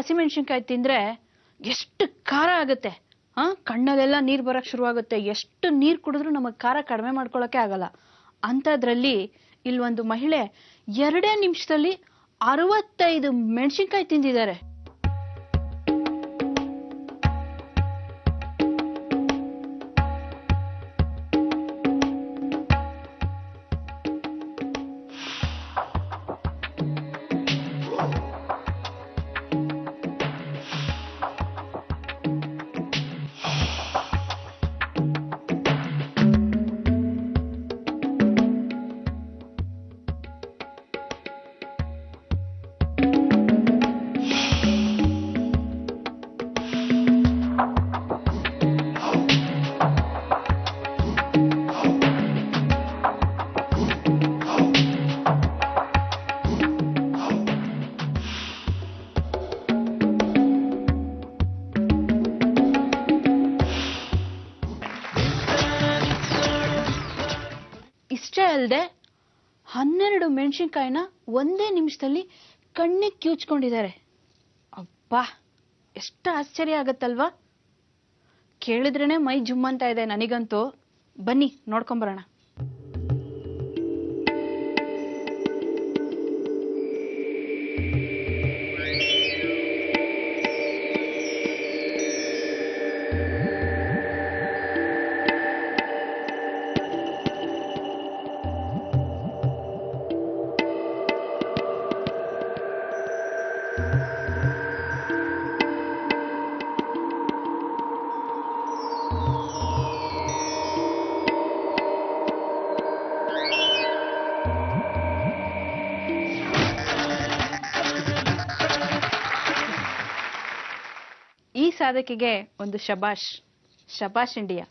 ಹಸಿಮೆಣಸಿನ್ಕಾಯಿ ತಿಂದ್ರೆ ಎಷ್ಟು ಖಾರ ಆಗುತ್ತೆ. ಕಣ್ಣಲ್ಲೆಲ್ಲ ನೀರು ಬರಕ್ ಶುರುವಾಗುತ್ತೆ. ಎಷ್ಟು ನೀರು ಕುಡಿದ್ರೂ ನಮಗೆ ಖಾರ ಕಡಿಮೆ ಮಾಡ್ಕೊಳಕ್ಕೆ ಆಗಲ್ಲ. ಅಂಥದ್ರಲ್ಲಿ ಇಲ್ಲೊಂದು ಮಹಿಳೆ 2 ನಿಮಿಷದಲ್ಲಿ 65 ಮೆಣಸಿನ್ಕಾಯಿ ತಿಂದಿದ್ದಾರೆ. ಇಷ್ಟೇ ಅಲ್ಲದೆ 12 ಮೆಣಸಿನ್ಕಾಯಿನ ಒಂದೇ ನಿಮಿಷದಲ್ಲಿ ಕಣ್ಣಿಗೆ ಕಿವುಚ್ಕೊಂಡಿದ್ದಾರೆ. ಅಬ್ಬಾ, ಎಷ್ಟು ಆಶ್ಚರ್ಯ ಆಗತ್ತಲ್ವಾ. ಕೇಳಿದ್ರೇನೆ ಮೈ ಜುಮ್ ಅಂತ ಇದೆ ನನಗಂತೂ. ಬನ್ನಿ ನೋಡ್ಕೊಂಬರೋಣ. ಈ ಸಾಧಕಿಗೆ ಒಂದು ಶಬಾಷ್. ಶಬಾಷ್ ಇಂಡಿಯಾ.